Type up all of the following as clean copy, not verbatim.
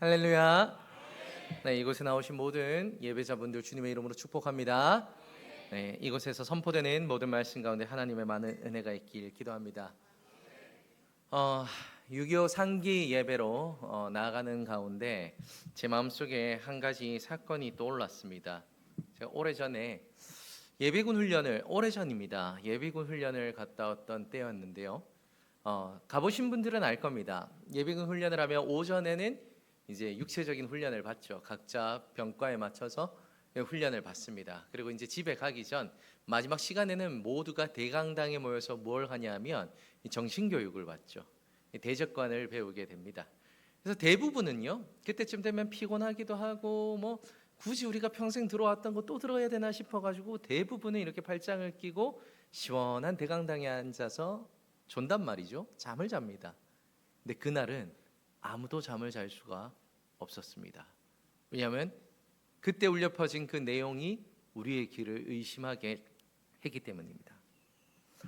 할렐루야. 네, 이곳에 나오신 모든 예배자분들 주님의 이름으로 축복합니다. 네, 이곳에서 선포되는 모든 말씀 가운데 하나님의 많은 은혜가 있길 기도합니다. 6.25 상기 예배로 나아가는 가운데 제 마음속에 한 가지 사건이 떠올랐습니다. 제가 오래전에 예비군 훈련을, 오래전입니다. 예비군 훈련을 갔다 왔던 때였는데요. 가보신 분들은 알 겁니다. 예비군 훈련을 하면 오전에는 이제 육체적인 훈련을 받죠. 각자 병과에 맞춰서 훈련을 받습니다. 그리고 이제 집에 가기 전 마지막 시간에는 모두가 대강당에 모여서 뭘 하냐면 정신교육을 받죠. 대적관을 배우게 됩니다. 그래서 대부분은요, 그때쯤 되면 피곤하기도 하고 뭐 굳이 우리가 평생 들어왔던 거 또 들어야 되나 싶어가지고 대부분은 이렇게 팔짱을 끼고 시원한 대강당에 앉아서 존단 말이죠. 잠을 잡니다. 근데 그날은 아무도 잠을 잘 수가 없었습니다. 왜냐하면 그때 울려 퍼진 그 내용이 우리의 귀를 의심하게 했기 때문입니다.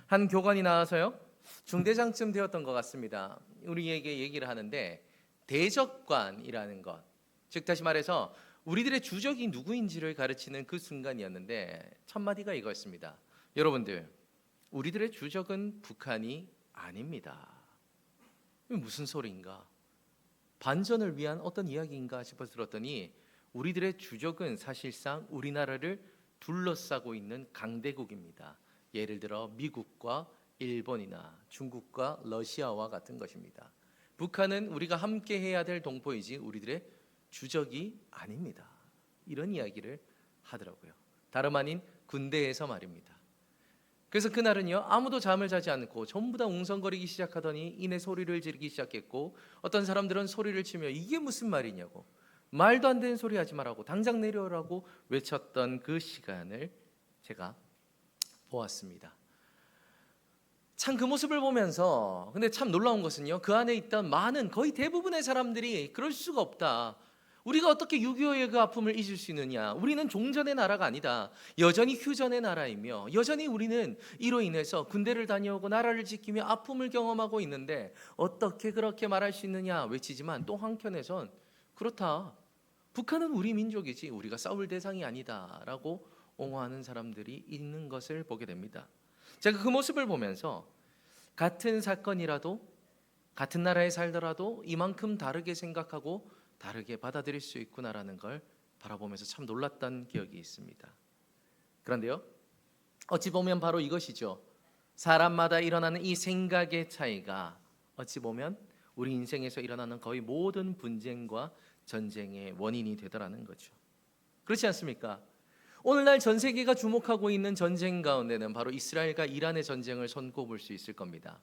한 교관이 나와서요, 중대장쯤 되었던 것 같습니다. 우리에게 얘기를 하는데 대적관이라는 것, 즉 다시 말해서 우리들의 주적이 누구인지를 가르치는 그 순간이었는데 첫 마디가 이거였습니다. 여러분들, 우리들의 주적은 북한이 아닙니다. 이게 무슨 소리인가? 반전을 위한 어떤 이야기인가 싶어서 들었더니 우리들의 주적은 사실상 우리나라를 둘러싸고 있는 강대국입니다. 예를 들어 미국과 일본이나 중국과 러시아와 같은 것입니다. 북한은 우리가 함께 해야 될 동포이지 우리들의 주적이 아닙니다. 이런 이야기를 하더라고요. 다름 아닌 군대에서 말입니다. 그래서 그날은요, 아무도 잠을 자지 않고 전부 다 웅성거리기 시작하더니 이내 소리를 지르기 시작했고, 어떤 사람들은 소리를 치며 이게 무슨 말이냐고, 말도 안 되는 소리 하지 말라고, 당장 내려오라고 외쳤던 그 시간을 제가 보았습니다. 참 그 모습을 보면서 근데 참 놀라운 것은요, 그 안에 있던 많은, 거의 대부분의 사람들이 그럴 수가 없다, 우리가 어떻게 6.25의 그 아픔을 잊을 수 있느냐, 우리는 종전의 나라가 아니다, 여전히 휴전의 나라이며 여전히 우리는 이로 인해서 군대를 다녀오고 나라를 지키며 아픔을 경험하고 있는데 어떻게 그렇게 말할 수 있느냐 외치지만, 또 한켠에선 그렇다, 북한은 우리 민족이지 우리가 싸울 대상이 아니다 라고 옹호하는 사람들이 있는 것을 보게 됩니다. 제가 그 모습을 보면서 같은 사건이라도 같은 나라에 살더라도 이만큼 다르게 생각하고 다르게 받아들일 수 있구나라는 걸 바라보면서 참 놀랐던 기억이 있습니다. 그런데요, 어찌 보면 바로 이것이죠. 사람마다 일어나는 이 생각의 차이가 어찌 보면 우리 인생에서 일어나는 거의 모든 분쟁과 전쟁의 원인이 되더라는 거죠. 그렇지 않습니까? 오늘날 전 세계가 주목하고 있는 전쟁 가운데는 바로 이스라엘과 이란의 전쟁을 손꼽을 수 있을 겁니다.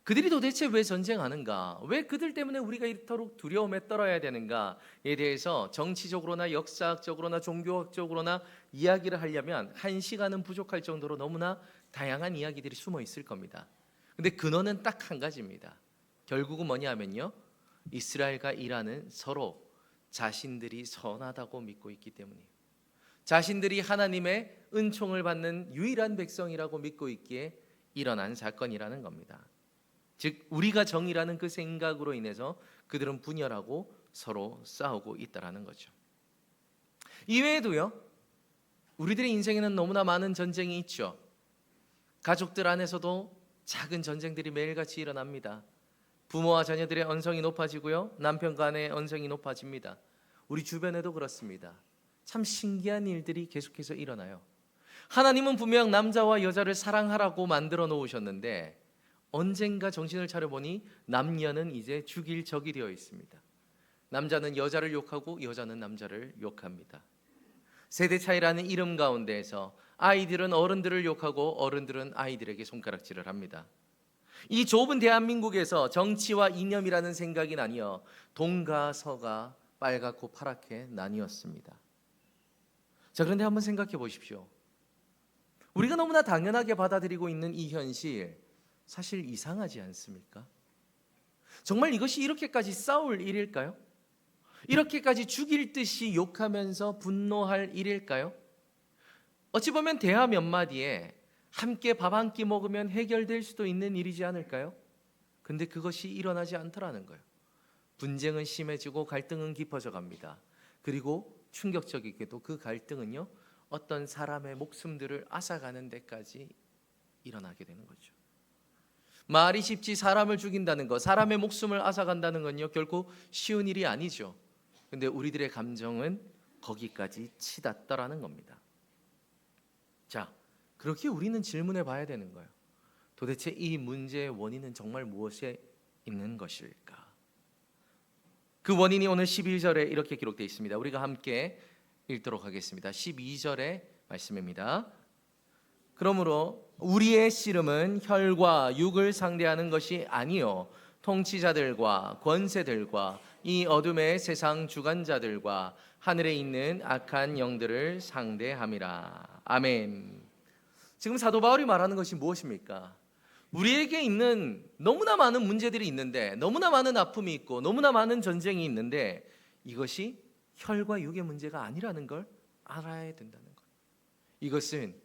그들이 도대체 왜 전쟁하는가? 왜 그들 때문에 우리가 이토록 두려움에 떨어야 되는가에 대해서 정치적으로나 역사학적으로나 종교학적으로나 이야기를 하려면 1시간은 부족할 정도로 너무나 다양한 이야기들이 숨어 있을 겁니다. 근데 근원은 딱 한 가지입니다. 결국은 뭐냐면요, 이스라엘과 이란은 서로 자신들이 선하다고 믿고 있기 때문이에요. 자신들이 하나님의 은총을 받는 유일한 백성이라고 믿고 있기에 일어난 사건이라는 겁니다. 즉 우리가 정의라는 그 생각으로 인해서 그들은 분열하고 서로 싸우고 있다라는 거죠. 이외에도요, 우리들의 인생에는 너무나 많은 전쟁이 있죠. 가족들 안에서도 작은 전쟁들이 매일같이 일어납니다. 부모와 자녀들의 언성이 높아지고요, 남편과 아내의 언성이 높아집니다. 우리 주변에도 그렇습니다. 참 신기한 일들이 계속해서 일어나요. 하나님은 분명 남자와 여자를 사랑하라고 만들어 놓으셨는데 언젠가 정신을 차려보니 남녀는 이제 죽일 적이 되어 있습니다. 남자는 여자를 욕하고 여자는 남자를 욕합니다. 세대 차이라는 이름 가운데에서 아이들은 어른들을 욕하고 어른들은 아이들에게 손가락질을 합니다. 이 좁은 대한민국에서 정치와 이념이라는 생각이 나뉘어 동과 서가 빨갛고 파랗게 나뉘었습니다. 자, 그런데 한번 생각해 보십시오. 우리가 너무나 당연하게 받아들이고 있는 이 현실, 사실 이상하지 않습니까? 정말 이것이 이렇게까지 싸울 일일까요? 이렇게까지 죽일 듯이 욕하면서 분노할 일일까요? 어찌 보면 대화 몇 마디에 함께 밥 한 끼 먹으면 해결될 수도 있는 일이지 않을까요? 근데 그것이 일어나지 않더라는 거예요. 분쟁은 심해지고 갈등은 깊어져 갑니다. 그리고 충격적이게도 그 갈등은요, 어떤 사람의 목숨들을 앗아가는 데까지 일어나게 되는 거죠. 말이 쉽지 사람을 죽인다는 것, 사람의 목숨을 앗아간다는 건요, 결코 쉬운 일이 아니죠. 근데 우리들의 감정은 거기까지 치닫더라는 겁니다. 자, 그렇게 우리는 질문해 봐야 되는 거예요. 도대체 이 문제의 원인은 정말 무엇에 있는 것일까? 그 원인이 오늘 12절에 이렇게 기록되어 있습니다. 우리가 함께 읽도록 하겠습니다. 12절의 말씀입니다. 그러므로 우리의 씨름은 혈과 육을 상대하는 것이 아니요 통치자들과 권세들과 이 어둠의 세상 주관자들과 하늘에 있는 악한 영들을 상대함이라. 아멘. 지금 사도 바울이 말하는 것이 무엇입니까? 우리에게 있는 너무나 많은 문제들이 있는데, 너무나 많은 아픔이 있고 너무나 많은 전쟁이 있는데, 이것이 혈과 육의 문제가 아니라는 걸 알아야 된다는 것. 이것은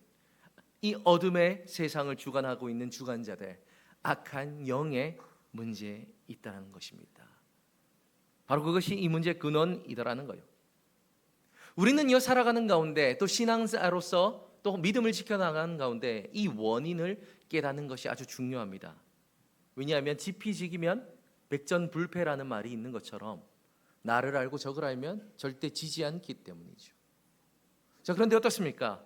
이 어둠의 세상을 주관하고 있는 주관자들, 악한 영의 문제에 있다는 것입니다. 바로 그것이 이 문제의 근원이더라는 거예요. 우리는요, 살아가는 가운데 또 신앙자로서 또 믿음을 지켜나가는 가운데 이 원인을 깨닫는 것이 아주 중요합니다. 왜냐하면 지피지기면 백전불패라는 말이 있는 것처럼 나를 알고 적을 알면 절대 지지 않기 때문이죠. 자, 그런데 어떻습니까?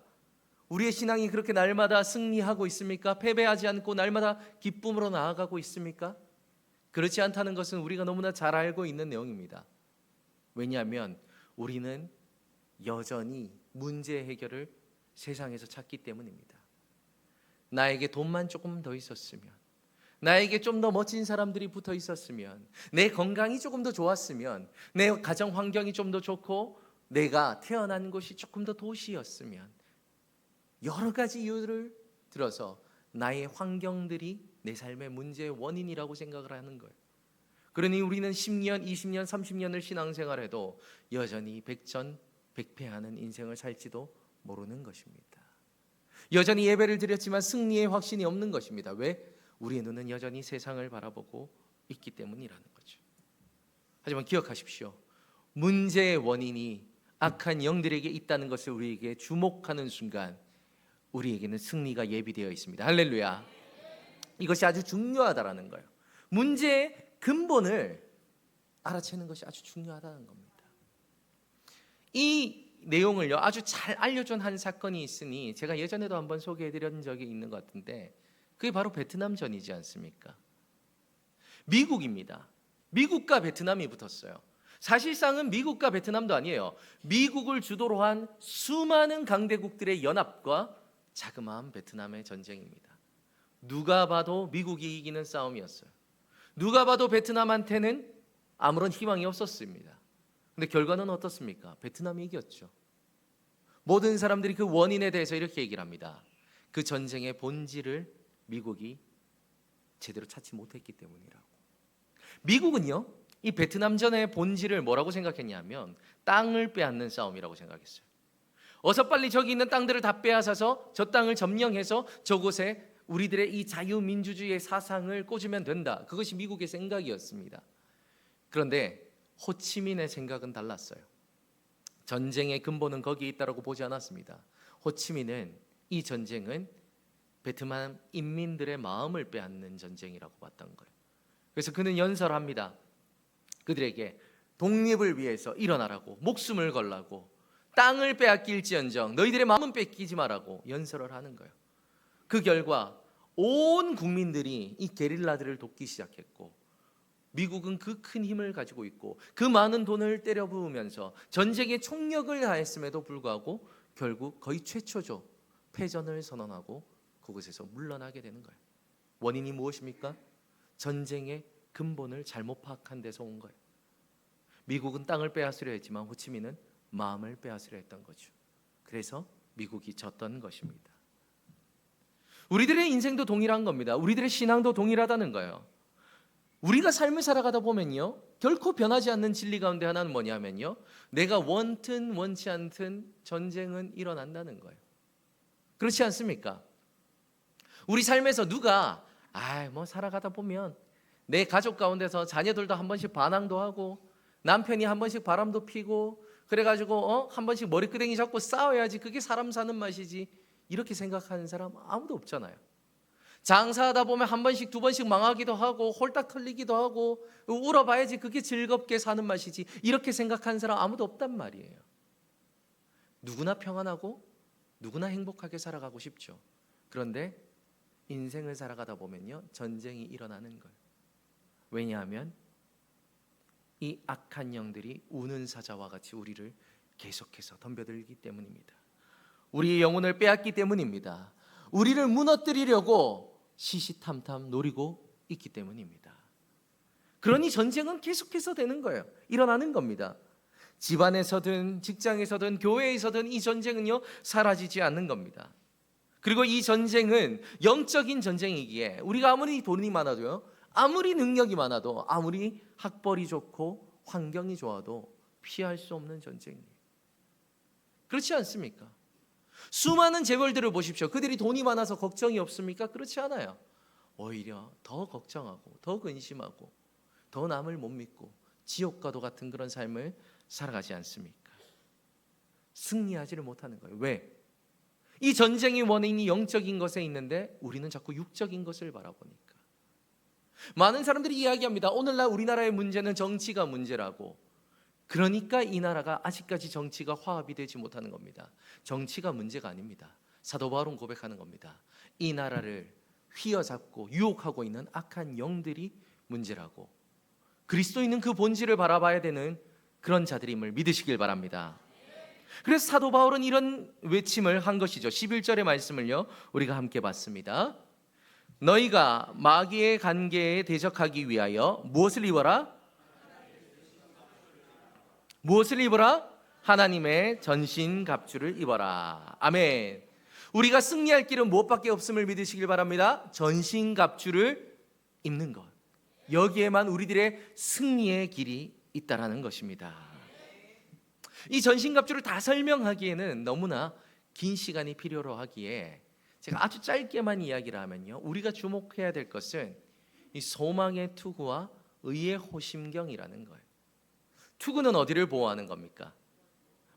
우리의 신앙이 그렇게 날마다 승리하고 있습니까? 패배하지 않고 날마다 기쁨으로 나아가고 있습니까? 그렇지 않다는 것은 우리가 너무나 잘 알고 있는 내용입니다. 왜냐하면 우리는 여전히 문제 해결을 세상에서 찾기 때문입니다. 나에게 돈만 조금 더 있었으면, 나에게 좀 더 멋진 사람들이 붙어 있었으면, 내 건강이 조금 더 좋았으면, 내 가정 환경이 좀 더 좋고 내가 태어난 곳이 조금 더 도시였으면, 여러 가지 이유를 들어서 나의 환경들이 내 삶의 문제의 원인이라고 생각을 하는 거예요. 그러니 우리는 10년, 20년, 30년을 신앙생활해도 여전히 백전백패하는 인생을 살지도 모르는 것입니다. 여전히 예배를 드렸지만 승리의 확신이 없는 것입니다. 왜? 우리의 눈은 여전히 세상을 바라보고 있기 때문이라는 거죠. 하지만 기억하십시오. 문제의 원인이 악한 영들에게 있다는 것을 우리에게 주목하는 순간 우리에게는 승리가 예비되어 있습니다. 할렐루야. 이것이 아주 중요하다라는 거예요. 문제의 근본을 알아채는 것이 아주 중요하다는 겁니다. 이 내용을요, 아주 잘 알려준 한 사건이 있으니 제가 예전에도 한번 소개해드린 적이 있는 것 같은데, 그게 바로 베트남전이지 않습니까? 미국입니다. 미국과 베트남이 붙었어요. 사실상은 미국과 베트남도 아니에요. 미국을 주도로 한 수많은 강대국들의 연합과 자그마한 베트남의 전쟁입니다. 누가 봐도 미국이 이기는 싸움이었어요. 누가 봐도 베트남한테는 아무런 희망이 없었습니다. 근데 결과는 어떻습니까? 베트남이 이겼죠. 모든 사람들이 그 원인에 대해서 이렇게 얘기를 합니다. 그 전쟁의 본질을 미국이 제대로 찾지 못했기 때문이라고. 미국은요, 이 베트남전의 본질을 뭐라고 생각했냐면 땅을 빼앗는 싸움이라고 생각했어요. 어서 빨리 저기 있는 땅들을 다 빼앗아서 저 땅을 점령해서 저곳에 우리들의 이 자유민주주의의 사상을 꽂으면 된다. 그것이 미국의 생각이었습니다. 그런데 호치민의 생각은 달랐어요. 전쟁의 근본은 거기에 있다고 보지 않았습니다. 호치민은 이 전쟁은 베트남 인민들의 마음을 빼앗는 전쟁이라고 봤던 거예요. 그래서 그는 연설합니다. 그들에게 독립을 위해서 일어나라고, 목숨을 걸라고, 땅을 빼앗길지언정 너희들의 마음은 뺏기지 말라고 연설을 하는 거예요. 그 결과 온 국민들이 이 게릴라들을 돕기 시작했고, 미국은 그 큰 힘을 가지고 있고 그 많은 돈을 때려 부으면서 전쟁에 총력을 다했음에도 불구하고 결국 거의 최초죠, 패전을 선언하고 그곳에서 물러나게 되는 거예요. 원인이 무엇입니까? 전쟁의 근본을 잘못 파악한 데서 온 거예요. 미국은 땅을 빼앗으려 했지만 호치민은 마음을 빼앗으려 했던 거죠. 그래서 미국이 졌던 것입니다. 우리들의 인생도 동일한 겁니다. 우리들의 신앙도 동일하다는 거예요. 우리가 삶을 살아가다 보면요, 결코 변하지 않는 진리 가운데 하나는 뭐냐면요, 내가 원든 원치 않든 전쟁은 일어난다는 거예요. 그렇지 않습니까? 우리 삶에서 누가 뭐 살아가다 보면 내 가족 가운데서 자녀들도 한 번씩 반항도 하고 남편이 한 번씩 바람도 피고 그래가지고 한 번씩 머리끄댕이 잡고 싸워야지 그게 사람 사는 맛이지, 이렇게 생각하는 사람 아무도 없잖아요. 장사하다 보면 한 번씩 두 번씩 망하기도 하고 홀딱 털리기도 하고 울어봐야지 그게 즐겁게 사는 맛이지, 이렇게 생각하는 사람 아무도 없단 말이에요. 누구나 평안하고 누구나 행복하게 살아가고 싶죠. 그런데 인생을 살아가다 보면요, 전쟁이 일어나는 거예요. 왜냐하면 이 악한 영들이 우는 사자와 같이 우리를 계속해서 덤벼들기 때문입니다. 우리의 영혼을 빼앗기 때문입니다. 우리를 무너뜨리려고 시시탐탐 노리고 있기 때문입니다. 그러니 전쟁은 계속해서 되는 거예요. 일어나는 겁니다. 집안에서든 직장에서든 교회에서든 이 전쟁은요, 사라지지 않는 겁니다. 그리고 이 전쟁은 영적인 전쟁이기에 우리가 아무리 돈이 많아도요, 아무리 능력이 많아도, 아무리 학벌이 좋고 환경이 좋아도 피할 수 없는 전쟁이에요. 그렇지 않습니까? 수많은 재벌들을 보십시오. 그들이 돈이 많아서 걱정이 없습니까? 그렇지 않아요. 오히려 더 걱정하고 더 근심하고 더 남을 못 믿고 지옥과도 같은 그런 삶을 살아가지 않습니까? 승리하지를 못하는 거예요. 왜? 이 전쟁의 원인이 영적인 것에 있는데 우리는 자꾸 육적인 것을 바라보니까. 많은 사람들이 이야기합니다. 오늘날 우리나라의 문제는 정치가 문제라고. 그러니까 이 나라가 아직까지 정치가 화합이 되지 못하는 겁니다. 정치가 문제가 아닙니다. 사도 바울은 고백하는 겁니다. 이 나라를 휘어잡고 유혹하고 있는 악한 영들이 문제라고. 그리스도인은 그 본질을 바라봐야 되는 그런 자들임을 믿으시길 바랍니다. 그래서 사도 바울은 이런 외침을 한 것이죠. 11절의 말씀을요, 우리가 함께 봤습니다. 너희가 마귀의 관계에 대적하기 위하여 무엇을 입어라? 무엇을 입어라? 하나님의 전신갑주를 입어라. 아멘. 우리가 승리할 길은 무엇밖에 없음을 믿으시길 바랍니다. 전신갑주를 입는 것, 여기에만 우리들의 승리의 길이 있다라는 것입니다. 이 전신갑주를 다 설명하기에는 너무나 긴 시간이 필요로 하기에 제가 아주 짧게만 이야기를 하면요, 우리가 주목해야 될 것은 이 소망의 투구와 의의 호심경이라는 거예요. 투구는 어디를 보호하는 겁니까?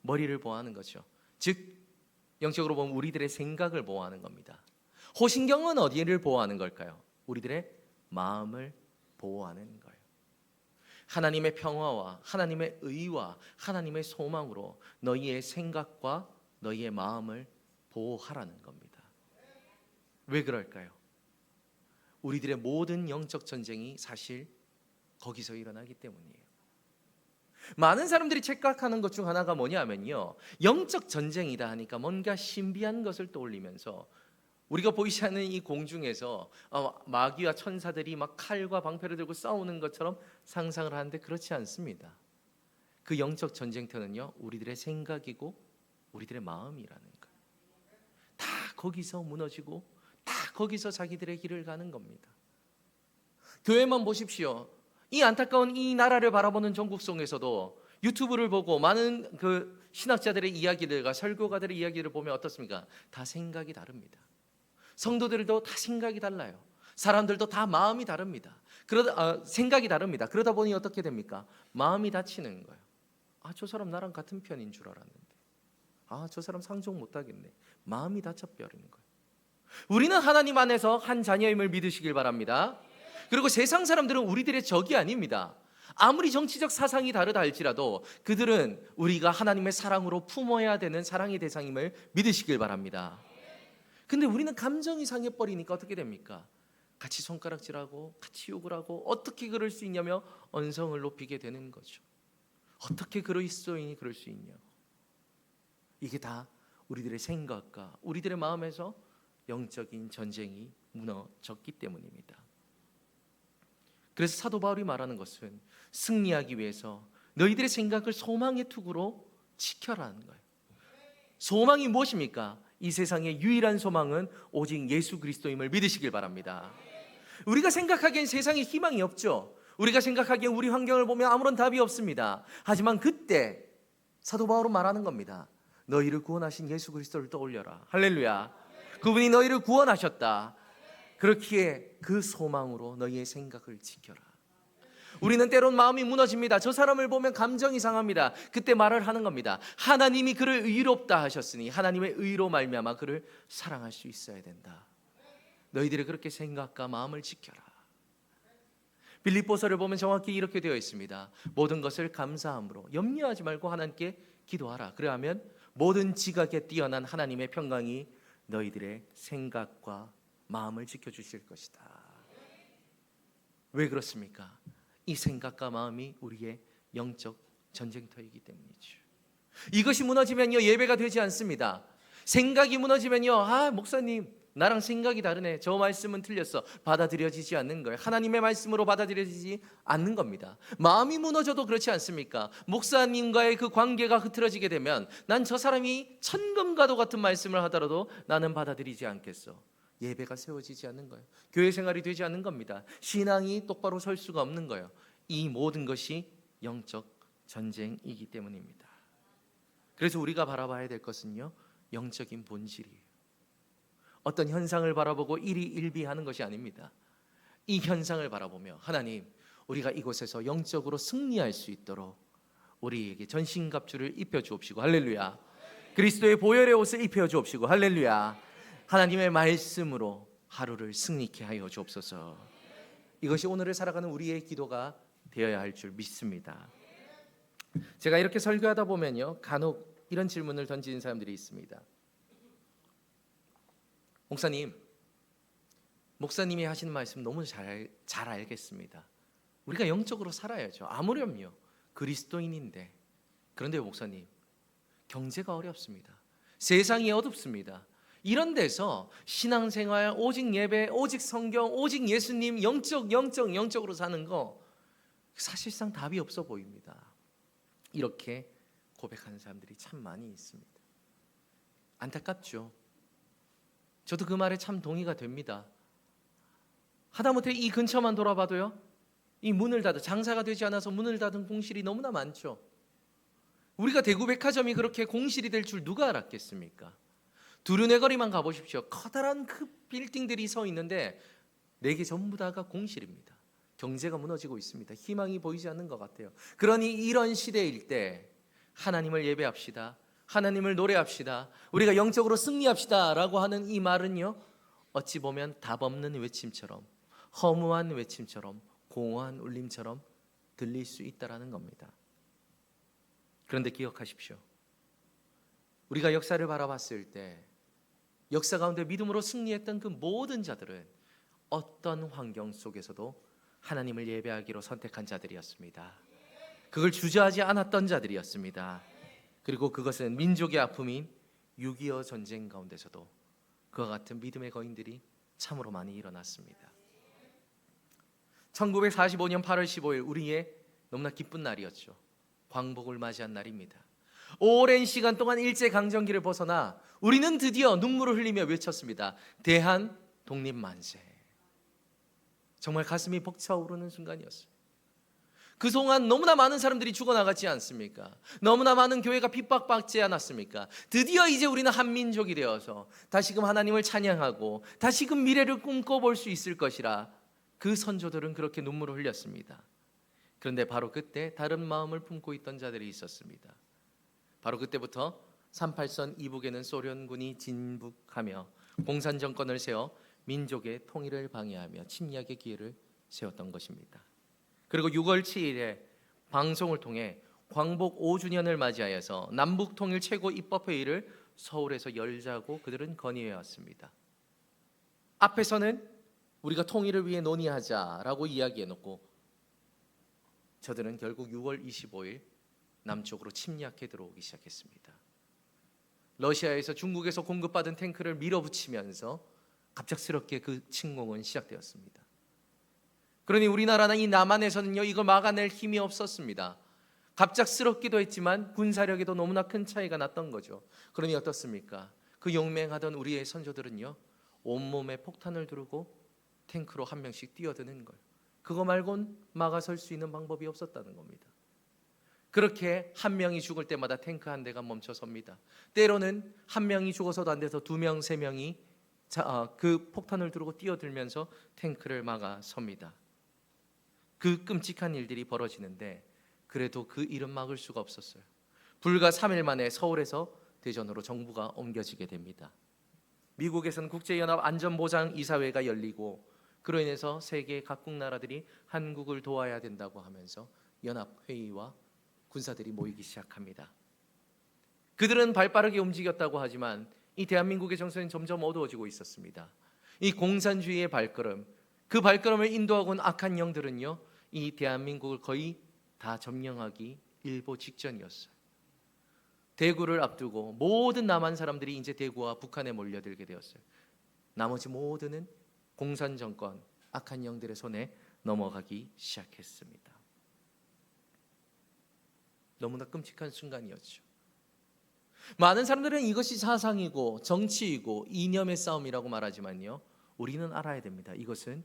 머리를 보호하는 거죠. 즉 영적으로 보면 우리들의 생각을 보호하는 겁니다. 호심경은 어디를 보호하는 걸까요? 우리들의 마음을 보호하는 거예요. 하나님의 평화와 하나님의 의와 하나님의 소망으로 너희의 생각과 너희의 마음을 보호하라는 겁니다. 왜 그럴까요? 우리들의 모든 영적 전쟁이 사실 거기서 일어나기 때문이에요. 많은 사람들이 착각하는 것 중 하나가 뭐냐면요, 영적 전쟁이다 하니까 뭔가 신비한 것을 떠올리면서 우리가 보이지 않는 이 공중에서 마귀와 천사들이 막 칼과 방패를 들고 싸우는 것처럼 상상을 하는데 그렇지 않습니다. 그 영적 전쟁터는요, 우리들의 생각이고 우리들의 마음이라는 거예요. 다 거기서 무너지고 다 거기서 자기들의 길을 가는 겁니다. 교회만 보십시오. 이 안타까운 이 나라를 바라보는 전국 속에서도 유튜브를 보고 많은 그 신학자들의 이야기들과 설교가들의 이야기를 보면 어떻습니까? 다 생각이 다릅니다. 성도들도 다 생각이 달라요. 사람들도 다 마음이 다릅니다. 생각이 다릅니다. 그러다 보니 어떻게 됩니까? 마음이 다치는 거예요. 저 사람 나랑 같은 편인 줄 알았는데, 저 사람 상종 못하겠네. 마음이 다쳐버리는 거예요. 우리는 하나님 안에서 한 자녀임을 믿으시길 바랍니다. 그리고 세상 사람들은 우리들의 적이 아닙니다. 아무리 정치적 사상이 다르다 할지라도 그들은 우리가 하나님의 사랑으로 품어야 되는 사랑의 대상임을 믿으시길 바랍니다. 근데 우리는 감정이 상해버리니까 어떻게 됩니까? 같이 손가락질하고 같이 욕을 하고 어떻게 그럴 수 있냐며 언성을 높이게 되는 거죠. 어떻게 그리스도인이 그럴 수 있냐? 이게 다 우리들의 생각과 우리들의 마음에서 영적인 전쟁이 무너졌기 때문입니다. 그래서 사도 바울이 말하는 것은 승리하기 위해서 너희들의 생각을 소망의 투구로 지켜라는 거예요. 소망이 무엇입니까? 이 세상의 유일한 소망은 오직 예수 그리스도임을 믿으시길 바랍니다. 우리가 생각하기엔 세상에 희망이 없죠. 우리가 생각하기엔 우리 환경을 보면 아무런 답이 없습니다. 하지만 그때 사도 바울은 말하는 겁니다. 너희를 구원하신 예수 그리스도를 떠올려라. 할렐루야. 그분이 너희를 구원하셨다. 그렇기에 그 소망으로 너희의 생각을 지켜라. 우리는 때론 마음이 무너집니다. 저 사람을 보면 감정이 상합니다. 그때 말을 하는 겁니다. 하나님이 그를 의롭다 하셨으니 하나님의 의로 말미암아 그를 사랑할 수 있어야 된다. 너희들이 그렇게 생각과 마음을 지켜라. 빌립보서를 보면 정확히 이렇게 되어 있습니다. 모든 것을 감사함으로 염려하지 말고 하나님께 기도하라. 그래야하면 모든 지각에 뛰어난 하나님의 평강이 너희들의 생각과 마음을 지켜주실 것이다. 왜 그렇습니까? 이 생각과 마음이 우리의 영적 전쟁터이기 때문이죠. 이것이 무너지면요, 예배가 되지 않습니다. 생각이 무너지면요, 목사님 나랑 생각이 다르네, 저 말씀은 틀렸어, 받아들여지지 않는 거예요. 하나님의 말씀으로 받아들여지지 않는 겁니다. 마음이 무너져도 그렇지 않습니까? 목사님과의 그 관계가 흐트러지게 되면 난 저 사람이 천금과도 같은 말씀을 하더라도 나는 받아들이지 않겠어. 예배가 세워지지 않는 거예요. 교회 생활이 되지 않는 겁니다. 신앙이 똑바로 설 수가 없는 거예요. 이 모든 것이 영적 전쟁이기 때문입니다. 그래서 우리가 바라봐야 될 것은요, 영적인 본질이에요. 어떤 현상을 바라보고 일희일비하는 것이 아닙니다. 이 현상을 바라보며 하나님, 우리가 이곳에서 영적으로 승리할 수 있도록 우리에게 전신갑주를 입혀주옵시고 할렐루야. 그리스도의 보혈의 옷을 입혀주옵시고 할렐루야. 하나님의 말씀으로 하루를 승리케 하여 주옵소서. 이것이 오늘을 살아가는 우리의 기도가 되어야 할 줄 믿습니다. 제가 이렇게 설교하다 보면요, 간혹 이런 질문을 던지는 사람들이 있습니다. 목사님이 하시는 말씀 너무 잘 알겠습니다. 우리가 영적으로 살아야죠. 아무렴요, 그리스도인인데. 그런데 목사님, 경제가 어렵습니다. 세상이 어둡습니다. 이런 데서 신앙생활, 오직 예배, 오직 성경, 오직 예수님, 영적으로 사는 거 사실상 답이 없어 보입니다. 이렇게 고백하는 사람들이 참 많이 있습니다. 안타깝죠. 저도 그 말에 참 동의가 됩니다. 하다못해 이 근처만 돌아봐도요, 이 문을 닫은, 장사가 되지 않아서 문을 닫은 공실이 너무나 많죠. 우리가 대구 백화점이 그렇게 공실이 될 줄 누가 알았겠습니까? 두루네 거리만 가보십시오. 커다란 그 빌딩들이 서 있는데 4개 전부 다가 공실입니다. 경제가 무너지고 있습니다. 희망이 보이지 않는 것 같아요. 그러니 이런 시대일 때 하나님을 예배합시다, 하나님을 노래합시다, 우리가 영적으로 승리합시다 라고 하는 이 말은요, 어찌 보면 답 없는 외침처럼, 허무한 외침처럼, 공허한 울림처럼 들릴 수 있다라는 겁니다. 그런데 기억하십시오. 우리가 역사를 바라봤을 때 역사 가운데 믿음으로 승리했던 그 모든 자들은 어떤 환경 속에서도 하나님을 예배하기로 선택한 자들이었습니다. 그걸 주저하지 않았던 자들이었습니다. 그리고 그것은 민족의 아픔인 6.25 전쟁 가운데서도 그와 같은 믿음의 거인들이 참으로 많이 일어났습니다. 1945년 8월 15일 우리의 너무나 기쁜 날이었죠. 광복을 맞이한 날입니다. 오랜 시간 동안 일제강점기를 벗어나 우리는 드디어 눈물을 흘리며 외쳤습니다. 대한 독립만세. 정말 가슴이 벅차오르는 순간이었어요. 그동안 너무나 많은 사람들이 죽어나갔지 않습니까? 너무나 많은 교회가 핍박받지 않았습니까? 드디어 이제 우리는 한민족이 되어서 다시금 하나님을 찬양하고 다시금 미래를 꿈꿔볼 수 있을 것이라 그 선조들은 그렇게 눈물을 흘렸습니다. 그런데 바로 그때 다른 마음을 품고 있던 자들이 있었습니다. 바로 그때부터 38선 이북에는 소련군이 진북하며 공산정권을 세워 민족의 통일을 방해하며 침략의 기회를 세웠던 것입니다. 그리고 6월 7일에 방송을 통해 광복 5주년을 맞이하여서 남북통일 최고 입법회의를 서울에서 열자고 그들은 건의해왔습니다. 앞에서는 우리가 통일을 위해 논의하자라고 이야기해놓고 저들은 결국 6월 25일 남쪽으로 침략해 들어오기 시작했습니다. 러시아에서 중국에서 공급받은 탱크를 밀어붙이면서 갑작스럽게 그 침공은 시작되었습니다. 그러니 우리나라나 이 남한에서는요, 이걸 막아낼 힘이 없었습니다. 갑작스럽기도 했지만 군사력에도 너무나 큰 차이가 났던 거죠. 그러니 어떻습니까? 그 용맹하던 우리의 선조들은요, 온몸에 폭탄을 두르고 탱크로 한 명씩 뛰어드는 거예요. 그거 말곤 막아설 수 있는 방법이 없었다는 겁니다. 그렇게 한 명이 죽을 때마다 탱크 한 대가 멈춰섭니다. 때로는 한 명이 죽어서도 안 돼서 2명, 3명이 그 폭탄을 두르고 뛰어들면서 탱크를 막아섭니다. 그 끔찍한 일들이 벌어지는데 그래도 그 일은 막을 수가 없었어요. 불과 3일 만에 서울에서 대전으로 정부가 옮겨지게 됩니다. 미국에서는 국제연합 안전보장이사회가 열리고 그로 인해서 세계 각국 나라들이 한국을 도와야 된다고 하면서 연합회의와 군사들이 모이기 시작합니다. 그들은 발빠르게 움직였다고 하지만 이 대한민국의 정서는 점점 어두워지고 있었습니다. 이 공산주의의 발걸음, 그 발걸음을 인도하고 온 악한 영들은요, 이 대한민국을 거의 다 점령하기 일보 직전이었어요. 대구를 앞두고 모든 남한 사람들이 이제 대구와 북한에 몰려들게 되었어요. 나머지 모두는 공산 정권, 악한 영들의 손에 넘어가기 시작했습니다. 너무나 끔찍한 순간이었죠. 많은 사람들은 이것이 사상이고 정치이고 이념의 싸움이라고 말하지만요, 우리는 알아야 됩니다. 이것은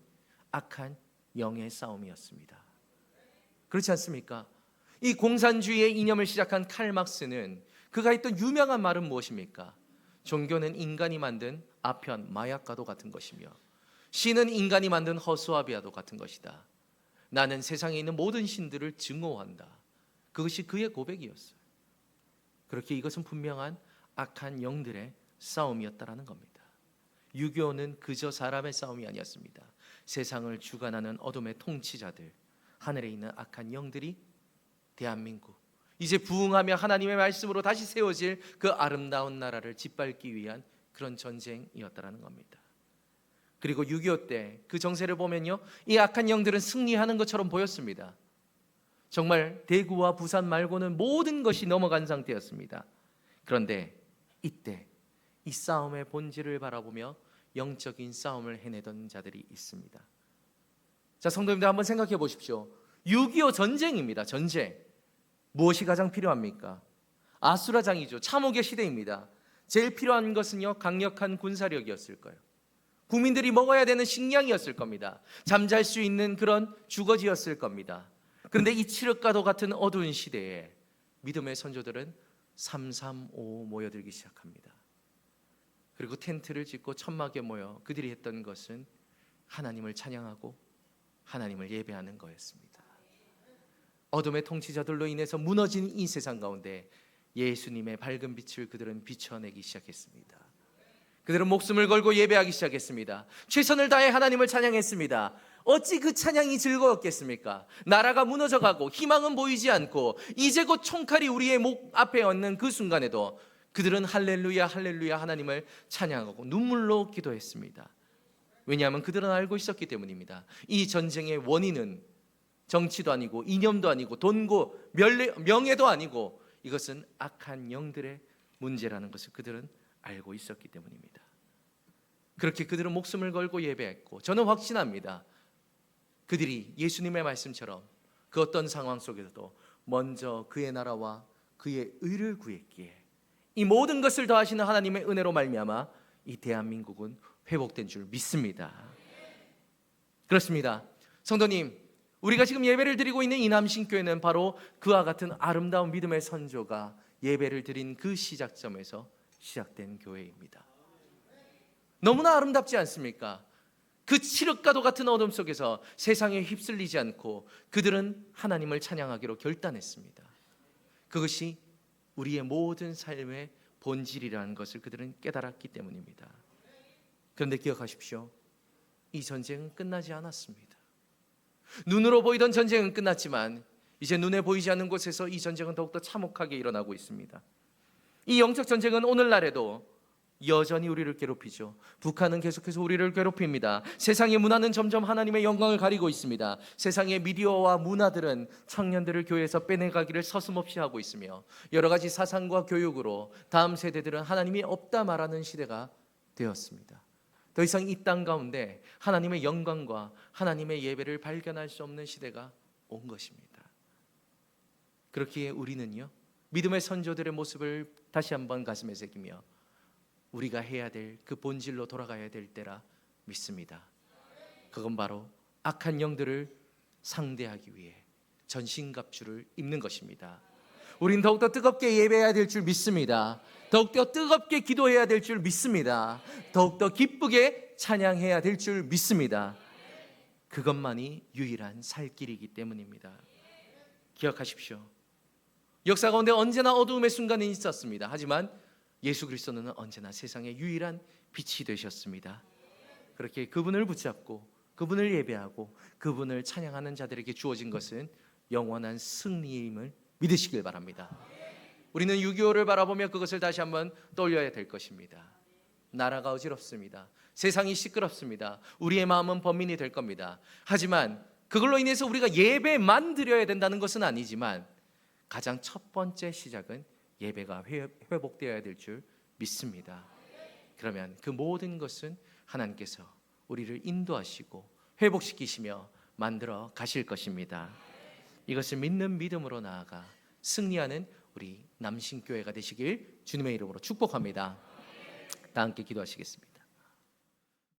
악한 영의 싸움이었습니다. 그렇지 않습니까? 이 공산주의의 이념을 시작한 칼 막스는 그가 했던 유명한 말은 무엇입니까? 종교는 인간이 만든 아편, 마약과도 같은 것이며 신은 인간이 만든 허수아비와도 같은 것이다. 나는 세상에 있는 모든 신들을 증오한다. 그것이 그의 고백이었어요. 그렇게 이것은 분명한 악한 영들의 싸움이었다라는 겁니다. 6.25는 그저 사람의 싸움이 아니었습니다. 세상을 주관하는 어둠의 통치자들, 하늘에 있는 악한 영들이 대한민국, 이제 부흥하며 하나님의 말씀으로 다시 세워질 그 아름다운 나라를 짓밟기 위한 그런 전쟁이었다라는 겁니다. 그리고 6.25 때 그 정세를 보면요, 이 악한 영들은 승리하는 것처럼 보였습니다. 정말 대구와 부산 말고는 모든 것이 넘어간 상태였습니다. 그런데 이때 이 싸움의 본질을 바라보며 영적인 싸움을 해내던 자들이 있습니다. 자, 성도님들 한번 생각해 보십시오. 6.25 전쟁입니다. 전쟁. 무엇이 가장 필요합니까? 아수라장이죠. 참혹의 시대입니다. 제일 필요한 것은요, 강력한 군사력이었을 거예요. 국민들이 먹어야 되는 식량이었을 겁니다. 잠잘 수 있는 그런 주거지였을 겁니다. 그런데 이 칠흑과도 같은 어두운 시대에 믿음의 선조들은 335 모여들기 시작합니다. 그리고 텐트를 짓고 천막에 모여 그들이 했던 것은 하나님을 찬양하고 하나님을 예배하는 거였습니다. 어둠의 통치자들로 인해서 무너진 이 세상 가운데 예수님의 밝은 빛을 그들은 비춰내기 시작했습니다. 그들은 목숨을 걸고 예배하기 시작했습니다. 최선을 다해 하나님을 찬양했습니다. 어찌 그 찬양이 즐거웠겠습니까? 나라가 무너져가고 희망은 보이지 않고 이제 곧 총칼이 우리의 목 앞에 얹는 그 순간에도 그들은 할렐루야 할렐루야 하나님을 찬양하고 눈물로 기도했습니다. 왜냐하면 그들은 알고 있었기 때문입니다. 이 전쟁의 원인은 정치도 아니고 이념도 아니고 돈고 명예도 아니고 이것은 악한 영들의 문제라는 것을 그들은 알고 있었기 때문입니다. 그렇게 그들은 목숨을 걸고 예배했고 저는 확신합니다. 그들이 예수님의 말씀처럼 그 어떤 상황 속에서도 먼저 그의 나라와 그의 의를 구했기에 이 모든 것을 더하시는 하나님의 은혜로 말미암아 이 대한민국은 회복된 줄 믿습니다. 그렇습니다. 성도님, 우리가 지금 예배를 드리고 있는 이남신교회는 바로 그와 같은 아름다운 믿음의 선조가 예배를 드린 그 시작점에서 시작된 교회입니다. 너무나 아름답지 않습니까? 그 칠흑과도 같은 어둠 속에서 세상에 휩쓸리지 않고 그들은 하나님을 찬양하기로 결단했습니다. 그것이 우리의 모든 삶의 본질이라는 것을 그들은 깨달았기 때문입니다. 그런데 기억하십시오. 이 전쟁은 끝나지 않았습니다. 눈으로 보이던 전쟁은 끝났지만 이제 눈에 보이지 않는 곳에서 이 전쟁은 더욱더 참혹하게 일어나고 있습니다. 이 영적 전쟁은 오늘날에도 여전히 우리를 괴롭히죠. 북한은 계속해서 우리를 괴롭힙니다. 세상의 문화는 점점 하나님의 영광을 가리고 있습니다. 세상의 미디어와 문화들은 청년들을 교회에서 빼내가기를 서슴없이 하고 있으며 여러 가지 사상과 교육으로 다음 세대들은 하나님이 없다 말하는 시대가 되었습니다. 더 이상 이 땅 가운데 하나님의 영광과 하나님의 예배를 발견할 수 없는 시대가 온 것입니다. 그렇기에 우리는요, 믿음의 선조들의 모습을 다시 한번 가슴에 새기며 우리가 해야 될 그 본질로 돌아가야 될 때라 믿습니다. 그건 바로 악한 영들을 상대하기 위해 전신갑주를 입는 것입니다. 우린 더욱더 뜨겁게 예배해야 될 줄 믿습니다. 더욱더 뜨겁게 기도해야 될 줄 믿습니다. 더욱더 기쁘게 찬양해야 될 줄 믿습니다. 그것만이 유일한 살 길이기 때문입니다. 기억하십시오. 역사 가운데 언제나 어두움의 순간이 있었습니다. 하지만 예수 그리스도는 언제나 세상의 유일한 빛이 되셨습니다. 그렇게 그분을 붙잡고 그분을 예배하고 그분을 찬양하는 자들에게 주어진 것은 영원한 승리임을 믿으시길 바랍니다. 우리는 6.25를 바라보며 그것을 다시 한번 떠올려야 될 것입니다. 나라가 어지럽습니다. 세상이 시끄럽습니다. 우리의 마음은 번민이 될 겁니다. 하지만 그걸로 인해서 우리가 예배만 드려야 된다는 것은 아니지만 가장 첫 번째 시작은 예배가 회복되어야 될 줄 믿습니다. 그러면 그 모든 것은 하나님께서 우리를 인도하시고 회복시키시며 만들어 가실 것입니다. 이것을 믿는 믿음으로 나아가 승리하는 우리 남신교회가 되시길 주님의 이름으로 축복합니다. 다 함께 기도하시겠습니다.